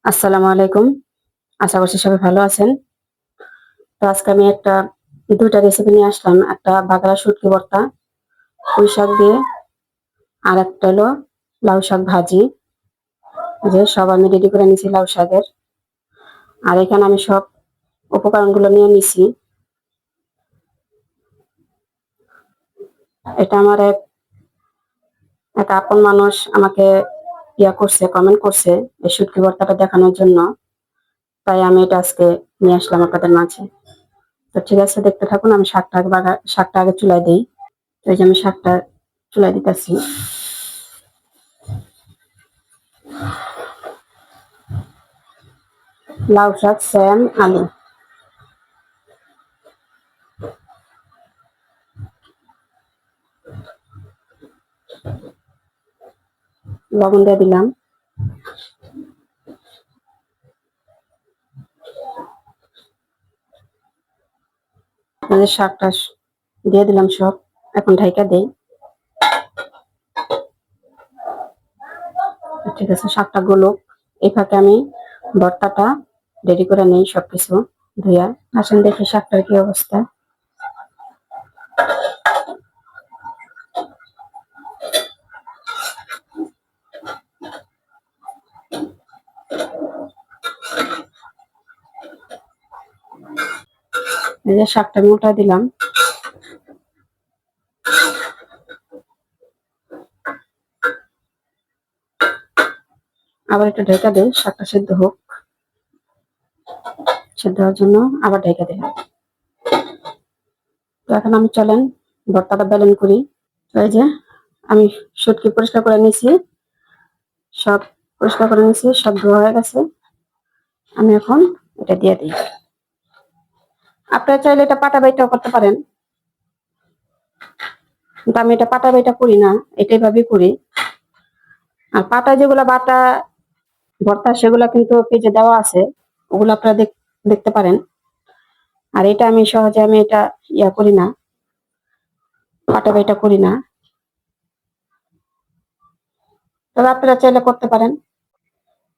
আসসালামু আলাইকুম। আশা করছি সবাই ভালো আছেন। তো আজকে আমি দুইটা রেসিপি নিয়ে আসলাম। একটা বাগড়া শুটকি ভর্তা পুঁই শাক দিয়ে, আর একটা হলো লাউ শাক ভাজি। যে সব আমি রেডি করে নিয়েছি লাউ শাকের। আর এখানে আমি সব উপকরণগুলো নিয়ে নিছি। এটা আমার এক আপন মানুষ আমাকে কমেন্ট করছে এই শুটকি ভর্তাটা দেখানোর জন্য। তাই আমি এটা আজকে নিয়ে আসলাম আপনাদের মাঝে। তো ঠিক আছে, দেখতে থাকুন। আমি শাকটা আগে চুলায় দিই। তো এই যে আমি শাকটা চুলায় দিতেছি। লাউ শাক, স্যাম, আলু, লবণ দিয়ে দিলাম। শাকটা দিয়ে দিলাম সব। এখন ঢাইকা দেই। ঠিক আছে, শাকটা গলুক। এই ফাঁকে আমি ভর্তাটা রেডি করে নেই সবকিছু ধুইয়া। আসেন দেখি শাকটার কি অবস্থা। এই যে শাকটা আমি উল্টা দিলাম। আবার একটু ঢেকে দেই, শাকটা সেদ্ধ হোক। সেদ্ধ হওয়ার জন্য আবার ঢেকে দিলাম। তো এখন আমি চলেন ভর্তাটা বেলেন করি। তো এই যে আমি শুটকি পরিষ্কার করে নিয়েছি, সব পরিষ্কার করে নিয়েছি, সব ধোয়া হয়ে গেছে। আমি এখন এটা দিয়ে দিই। আপনারা চাইলে এটা পাটা বাইটাও করতে পারেন, কিন্তু আমি এটা পাটা বাইটা করি না, এটাই ভাবেই করি। আর পাটা যেগুলা বাটা ভর্তা সেগুলা কিন্তু পেজে দেওয়া আছে, ওগুলো আপনারা দেখতে পারেন। আর এটা আমি সহজে এটা করি না, পাটা বাইটা করি না। তবে আপনারা চাইলে করতে পারেন।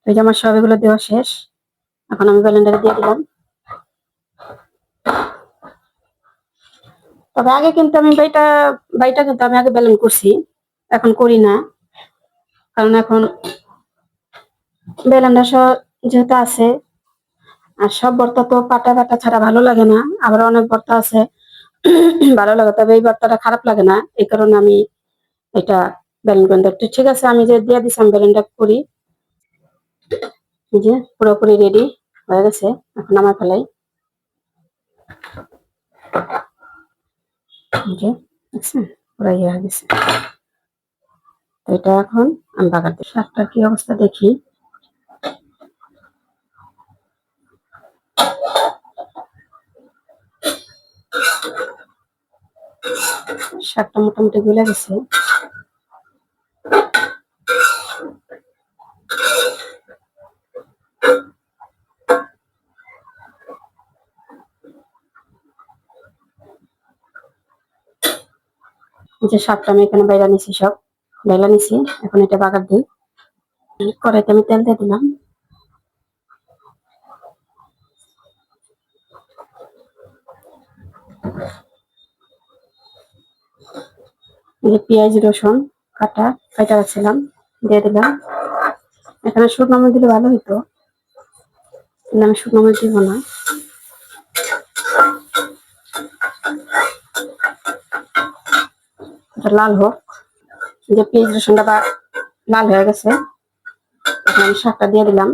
এই যে আমার সব এগুলো দেওয়া শেষ। এখন আমি ব্লেন্ডারে দিয়ে দিলাম। তবে আগে কিন্তু আমি বাইটা কিন্তু আমি আগে ব্লেন্ড করছি, এখন করি না। কারণ এখন ব্লেন্ডার যেহেতু আছে, আর সব ভর্তা তো পাটা বাটা ছাড়া ভালো লাগে না। আবার অনেক ভর্তা আছে ভালো লাগে, তবে এই ভর্তাটা খারাপ লাগে না। এই কারণে আমি এটা ব্লেন্ডার। ঠিক আছে, আমি যে দিয়ে দিচ্ছি আমি ব্লেন্ডার করি। এই যে পুরোপুরি রেডি হয়ে গেছে। এখন আমার ফেলাই। এই যে দেখছেন, পুরো হয়ে গেছে। তো এটা এখন আমি বাগাতে শাকটার কি অবস্থা দেখি। শাকটা মোটামুটি গলে গেছে। যে শাকটা আমি এখানে বাইরে নিছি, সব বাইরে নিছি। এখন এটা বাগার দিই। কড়াইতে আমি তেল দিয়ে দিলাম। পেঁয়াজ রসুন কাটা রাখছিলাম, দিয়ে দিলাম। এখানে শুকনো মরিচ দিলে ভালো হতো, কিন্তু আমি শুকনো মরিচ দিব না। লাল হোক। যে পেঁয়াজ রসুনটা লাল হয়ে গেছে, এখন আমি শাকটা দিয়ে দিলাম।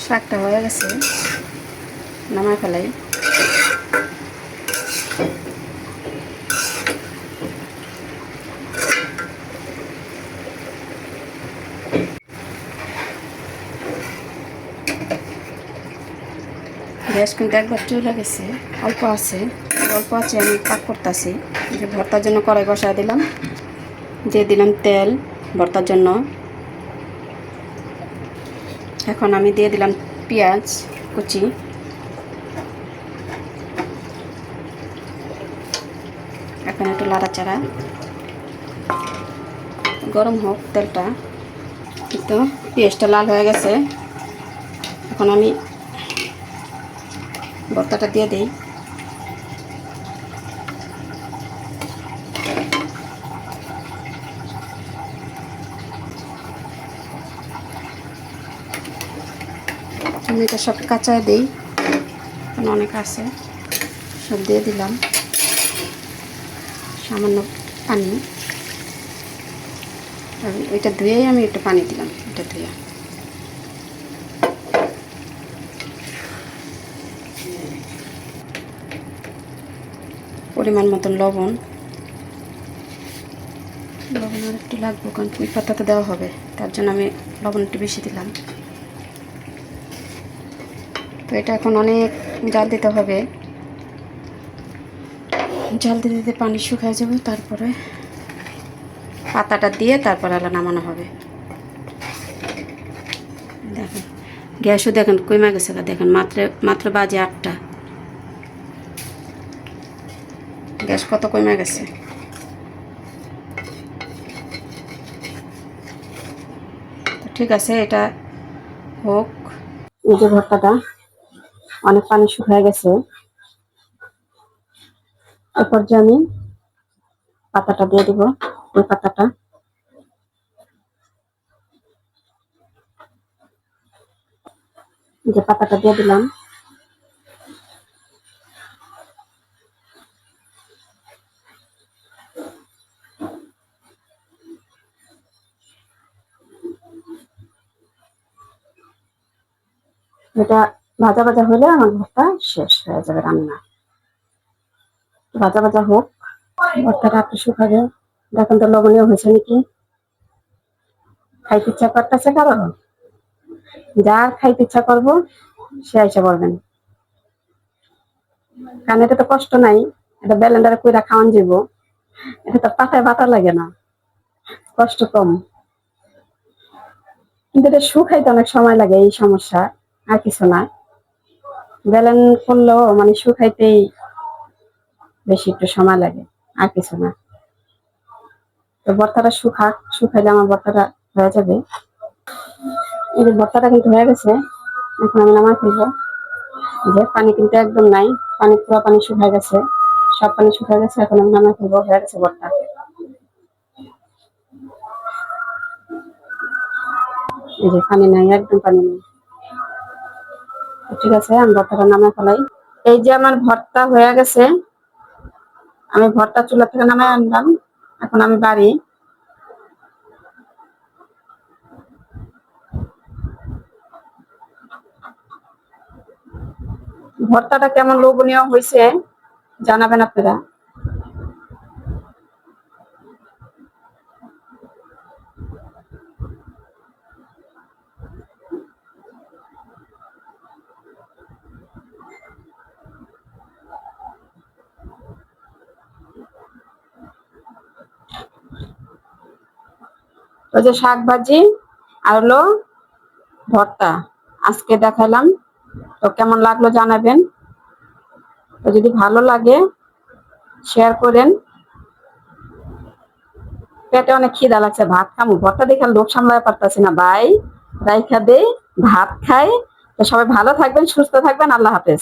শাকটা হয়ে গেছে, নামায় ফেলাই। গ্যাস কিন্তু একবার চলে গেছে, অল্প আছে। অল্প আছে, আমি পাক করতেছি। যে ভর্তার জন্য কড়াই বসায় দিলাম, দিয়ে দিলাম তেল ভর্তার জন্য। এখন আমি দিয়ে দিলাম পেঁয়াজ কুচি, এখন একটু লাড়াচাড়া, গরম হোক তেলটা। কিন্তু পেঁয়াজটা লাল হয়ে গেছে, এখন আমি ভর্তাটা দিয়ে দিই। আমি এটা সব কাঁচায় দিই, অনেক আছে, সব দিয়ে দিলাম। সামান্য পানি, এটা ধুয়েই আমি একটু পানি দিলাম, এটা ধুয়ে। পরিমাণ মতন লবণ আর একটু লাগবে, কারণ পুঁই পাতাতে দেওয়া হবে, তার জন্য আমি লবণ একটু বেশি দিলাম। তো এটা এখন অনেক জাল দিতে হবে, জাল দিতে দিতে পানি শুকিয়ে যাবে, তারপরে পাতাটা দিয়ে তারপরে আলা নামানো হবে। দেখেন গ্যাসও দেখেন কমে গেছে, দেখেন মাত্র বাজে 8টা, গ্যাস কত কমে গেছে। তো ঠিক আছে, এটা হোক। এই যে ভর্তাটা অনেক পানি শুকিয়ে গেছে, এরপর যে আমি পাতাটা দিয়ে দিব, ওই পাতাটা দিয়ে দিলাম। এটা ভাজা ভাজা হলে আমার ভর্তা শেষ হয়ে যাবে রান্না। ভাজা ভাজা হোক, ভর্তাটা একটু শুকাবে। দেখেন তো লবণীয় হয়েছে নাকি, খাইতে ইচ্ছা করতেছে কারো? যার খাইতে ইচ্ছা করবো সে এসে বলবেন, কারণ এটা তো কষ্ট নাই, এটা ব্লেন্ডারে কইরা খাওয়ান যাব, এটা তো পাতায় বাটা লাগে না, কষ্ট কম। কিন্তু এটা শুকাইতে অনেক সময় লাগে, এই সমস্যা, আর কিছু না। ব্লেন্ড করলেও মানে শুকাইতেই বেশি একটু সময় লাগে, আর কিছু না। তো ভর্তাটা শুকাইলে আমার ভর্তাটা হয়ে যাবে। এই যে ভর্তাটা কিন্তু হয়ে গেছে, এখন আমি নামাই ফেলবো। যে পানি কিন্তু একদম নাই, পুরো পানি শুকায় গেছে, সব পানি শুকায় গেছে, এখন আমি নামাই ফেলবো, হয়ে গেছে ভর্তা। এই যে পানি নাই, একদম পানি নেই। ঠিক আছে, আমি ভর্তাটা নামাই ফেলাই। এই যে আমার ভর্তা হয়ে গেছে, আমি ভর্তা চুলা থেকে নামাই আনলাম, এখন আমি বাড়ি। ভর্তাটা কেমন লোভনীয় হয়েছে জানাবেন আপনারা। ওই যে শাক ভাজি আর হলো ভর্তা আজকে দেখালাম, তো কেমন লাগলো জানাবেন। তো যদি ভালো লাগে শেয়ার করেন। পেটে অনেক খিদা লাগছে, ভাত খামু, ভর্তা দেখে লোভ সামলাতে পারতাছি না ভাই, রাইখা দেই, ভাত খাই। তো সবাই ভালো থাকবেন, সুস্থ থাকবেন, আল্লাহ হাফেজ।